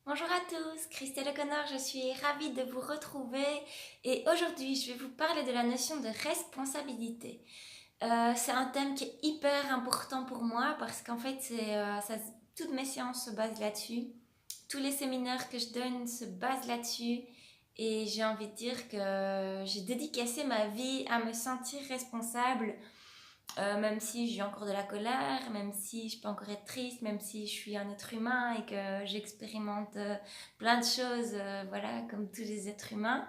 Bonjour à tous, Christelle O'Connor, je suis ravie de vous retrouver et aujourd'hui je vais vous parler de la notion de responsabilité. C'est un thème qui est hyper important pour moi parce qu'en fait toutes mes séances se basent là-dessus, tous les séminaires que je donne se basent là-dessus et j'ai envie de dire que j'ai dédicacé ma vie à me sentir responsable même si j'ai encore de la colère, même si je peux encore être triste, même si je suis un être humain et que j'expérimente plein de choses, voilà, comme tous les êtres humains.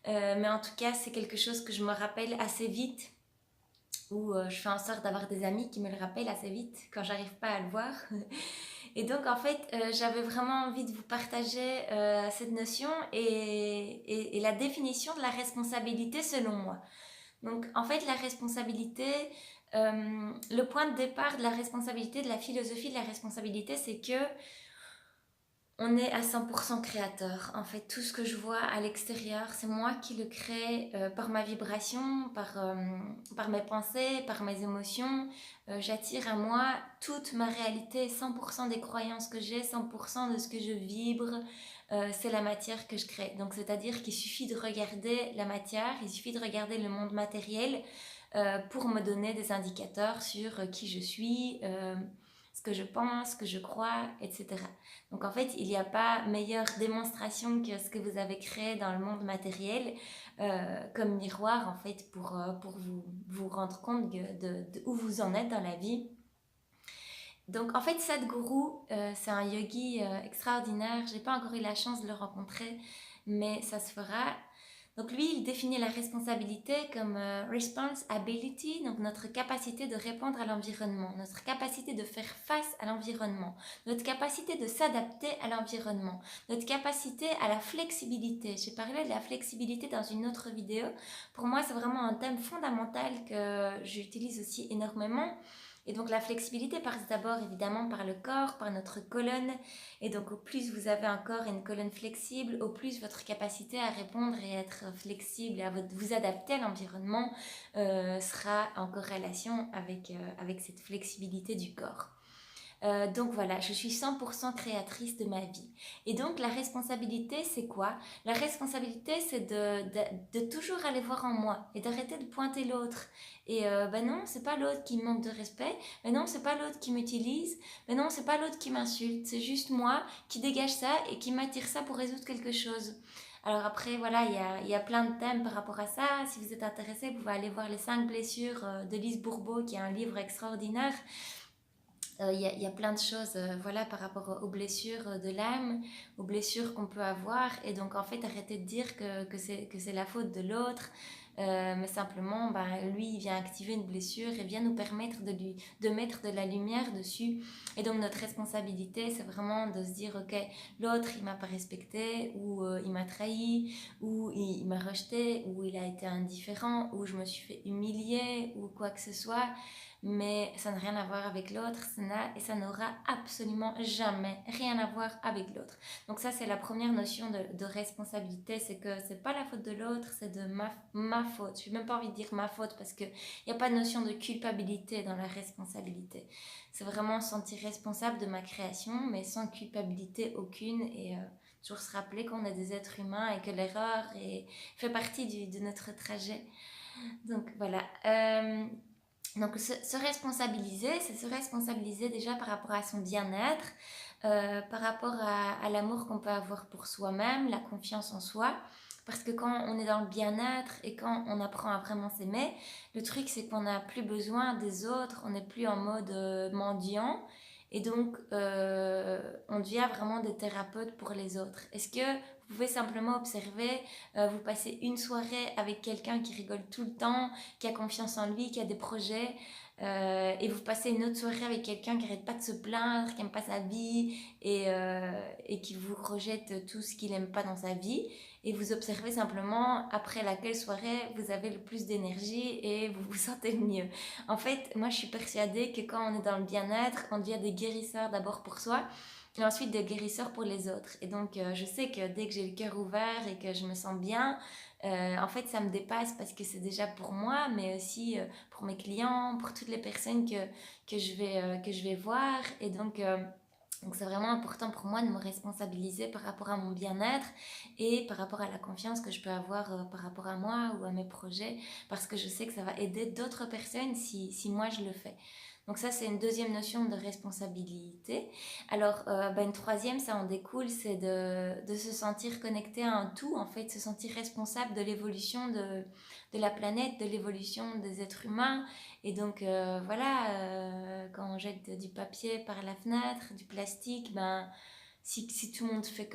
Mais en tout cas, c'est quelque chose que je me rappelle assez vite, ou je fais en sorte d'avoir des amis qui me le rappellent assez vite quand j'arrive pas à le voir. Et donc, en fait, j'avais vraiment envie de vous partager cette notion et la définition de la responsabilité selon moi. Donc, en fait, la responsabilité, le point de départ de la responsabilité, de la philosophie de la responsabilité, c'est que on est à 100% créateur. En fait, tout ce que je vois à l'extérieur, c'est moi qui le crée par ma vibration, par mes pensées, par mes émotions. J'attire à moi toute ma réalité, 100% des croyances que j'ai, 100% de ce que je vibre. C'est la matière que je crée. Donc, c'est-à-dire qu'il suffit de regarder la matière, il suffit de regarder le monde matériel pour me donner des indicateurs sur qui je suis, ce que je pense, ce que je crois, etc. Donc en fait, il n'y a pas meilleure démonstration que ce que vous avez créé dans le monde matériel comme miroir en fait pour vous rendre compte de où vous en êtes dans la vie. Donc en fait, Sadhguru, c'est un yogi extraordinaire. J'ai pas encore eu la chance de le rencontrer, mais ça se fera. Donc lui, il définit la responsabilité comme responsibility, donc notre capacité de répondre à l'environnement, notre capacité de faire face à l'environnement, notre capacité de s'adapter à l'environnement, notre capacité à la flexibilité. J'ai parlé de la flexibilité dans une autre vidéo. Pour moi, c'est vraiment un thème fondamental que j'utilise aussi énormément. Et donc la flexibilité passe d'abord évidemment par le corps, par notre colonne. Et donc au plus vous avez un corps et une colonne flexible, au plus votre capacité à répondre et être flexible et à vous adapter à l'environnement sera en corrélation avec cette flexibilité du corps. Donc voilà, je suis 100% créatrice de ma vie. Et donc la responsabilité, c'est quoi? La responsabilité, c'est de toujours aller voir en moi et d'arrêter de pointer l'autre. Et ben non, c'est pas l'autre qui me manque de respect, ben non, c'est pas l'autre qui m'utilise, ben non, c'est pas l'autre qui m'insulte, c'est juste moi qui dégage ça et qui m'attire ça pour résoudre quelque chose. Alors après, voilà, il y a plein de thèmes par rapport à ça. Si vous êtes intéressé, vous pouvez aller voir les 5 blessures de Lise Bourbeau, qui est un livre extraordinaire. Il y a plein de choses voilà, par rapport aux blessures de l'âme, aux blessures qu'on peut avoir. Et donc, en fait, arrêtez de dire que c'est la faute de l'autre. Mais simplement, ben, lui, il vient activer une blessure et vient nous permettre de mettre de la lumière dessus. Et donc, notre responsabilité, c'est vraiment de se dire, OK, l'autre, il m'a pas respecté, ou il m'a trahi, ou il m'a rejeté, ou il a été indifférent, ou je me suis fait humilier, ou quoi que ce soit, mais ça n'a rien à voir avec l'autre, ça n'aura absolument jamais rien à voir avec l'autre. Donc ça, c'est la première notion de responsabilité, c'est que c'est pas la faute de l'autre, c'est de ma faute. Je n'ai même pas envie de dire ma faute parce qu'il n'y a pas de notion de culpabilité dans la responsabilité. C'est vraiment se sentir responsable de ma création, mais sans culpabilité aucune et toujours se rappeler qu'on est des êtres humains et que l'erreur fait partie de notre trajet. Donc voilà. Donc se responsabiliser, c'est se responsabiliser déjà par rapport à son bien-être, par rapport à l'amour qu'on peut avoir pour soi-même, la confiance en soi. Parce que quand on est dans le bien-être et quand on apprend à vraiment s'aimer, le truc c'est qu'on n'a plus besoin des autres, on n'est plus en mode mendiant. Et donc, on devient vraiment des thérapeutes pour les autres. Est-ce que vous pouvez simplement observer, vous passez une soirée avec quelqu'un qui rigole tout le temps, qui a confiance en lui, qui a des projets, et vous passez une autre soirée avec quelqu'un qui n'arrête pas de se plaindre, qui n'aime pas sa vie et qui vous rejette tout ce qu'il n'aime pas dans sa vie, et vous observez simplement après laquelle soirée vous avez le plus d'énergie et vous vous sentez le mieux. En fait, moi je suis persuadée que quand on est dans le bien-être, on devient des guérisseurs d'abord pour soi et ensuite des guérisseurs pour les autres. Et donc je sais que dès que j'ai le cœur ouvert et que je me sens bien, en fait ça me dépasse parce que c'est déjà pour moi, mais aussi pour mes clients, pour toutes les personnes que je vais voir. Et donc Donc c'est vraiment important pour moi de me responsabiliser par rapport à mon bien-être et par rapport à la confiance que je peux avoir par rapport à moi ou à mes projets, parce que je sais que ça va aider d'autres personnes si moi je le fais. Donc ça, c'est une deuxième notion de responsabilité. Alors, une troisième, ça en découle, c'est de se sentir connecté à un tout, en fait, se sentir responsable de l'évolution de la planète, de l'évolution des êtres humains. Et donc, voilà, quand on jette du papier par la fenêtre, du plastique, si tout le monde fait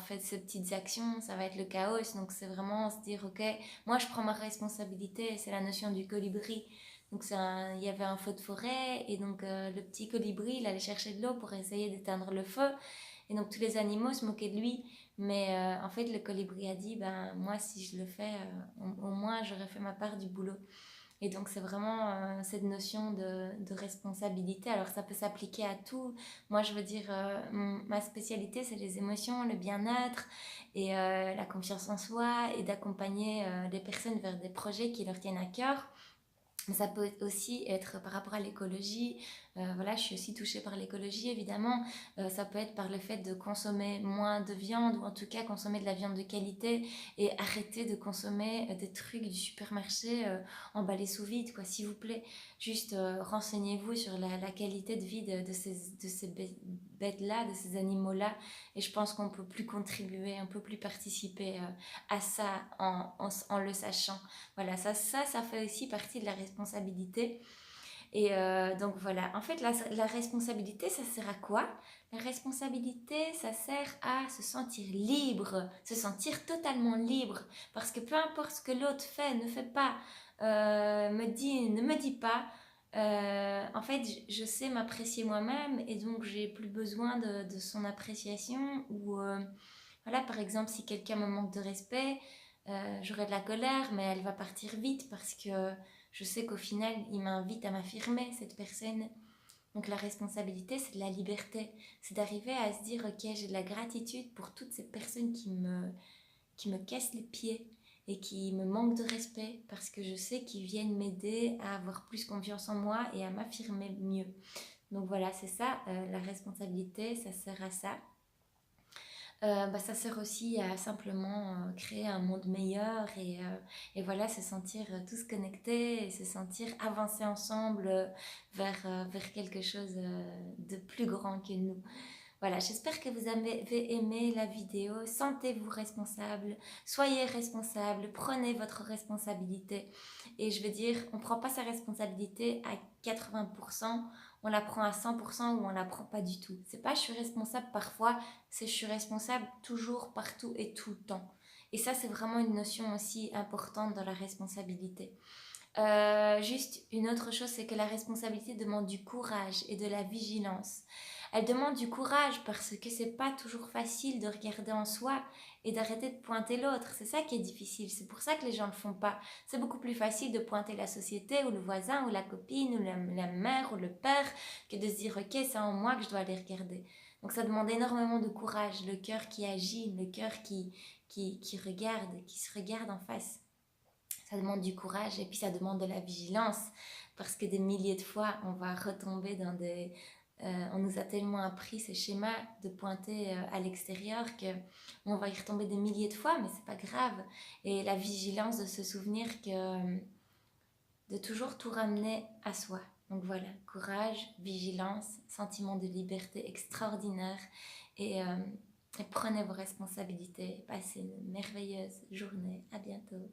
fait ces petites actions, ça va être le chaos. Donc, c'est vraiment se dire, ok, moi, je prends ma responsabilité, c'est la notion du colibri. Donc il y avait un feu de forêt et donc le petit colibri, il allait chercher de l'eau pour essayer d'éteindre le feu. Et donc tous les animaux se moquaient de lui. Mais en fait, le colibri a dit, moi, si je le fais, au moins, j'aurais fait ma part du boulot. Et donc c'est vraiment cette notion de responsabilité. Alors ça peut s'appliquer à tout. Moi, je veux dire, ma spécialité, c'est les émotions, le bien-être et la confiance en soi et d'accompagner les personnes vers des projets qui leur tiennent à cœur. Mais ça peut aussi être par rapport à l'écologie. Voilà, je suis aussi touchée par l'écologie, évidemment. Ça peut être par le fait de consommer moins de viande, ou en tout cas consommer de la viande de qualité et arrêter de consommer des trucs du supermarché emballés sous vide, quoi, s'il vous plaît. Juste renseignez-vous sur la qualité de vie de ces bêtes-là, de ces animaux-là. Et je pense qu'on peut plus contribuer, on peut plus participer à ça en le sachant. Voilà, ça fait aussi partie de la responsabilité. Et donc voilà, en fait, la responsabilité, ça sert à quoi? La responsabilité, ça sert à se sentir libre, se sentir totalement libre. Parce que peu importe ce que l'autre fait, ne fait pas, ne me dit pas, en fait, je sais m'apprécier moi-même et donc j'ai plus besoin de son appréciation. Ou voilà, par exemple, si quelqu'un me manque de respect, j'aurai de la colère, mais elle va partir vite parce que je sais qu'au final, il m'invite à m'affirmer, cette personne. Donc la responsabilité, c'est de la liberté. C'est d'arriver à se dire, ok, j'ai de la gratitude pour toutes ces personnes qui me cassent les pieds et qui me manquent de respect parce que je sais qu'ils viennent m'aider à avoir plus confiance en moi et à m'affirmer mieux. Donc voilà, c'est ça, la responsabilité, ça sert à ça. Ça sert aussi à simplement créer un monde meilleur et voilà, se sentir tous connectés et se sentir avancer ensemble vers quelque chose de plus grand que nous. Voilà, j'espère que vous avez aimé la vidéo. Sentez-vous responsable, soyez responsable, prenez votre responsabilité. Et je veux dire, on ne prend pas sa responsabilité à 80%, on la prend à 100% ou on la prend pas du tout. C'est pas je suis responsable parfois, c'est je suis responsable toujours, partout et tout le temps. Et ça, c'est vraiment une notion aussi importante dans la responsabilité. Juste une autre chose, c'est que la responsabilité demande du courage et de la vigilance. Elle demande du courage parce que c'est pas toujours facile de regarder en soi et d'arrêter de pointer l'autre. C'est ça qui est difficile. C'est pour ça que les gens le font pas. C'est beaucoup plus facile de pointer la société ou le voisin ou la copine ou la mère ou le père que de se dire ok, c'est en moi que je dois aller regarder. Donc ça demande énormément de courage, le cœur qui agit, le cœur qui regarde, qui se regarde en face. Ça demande du courage et puis ça demande de la vigilance parce que des milliers de fois on va retomber dans des... on nous a tellement appris ces schémas de pointer à l'extérieur que on va y retomber des milliers de fois, mais c'est pas grave. Et la vigilance de se souvenir que de toujours tout ramener à soi. Donc voilà, courage, vigilance, sentiment de liberté extraordinaire et prenez vos responsabilités. Passez une merveilleuse journée. À bientôt.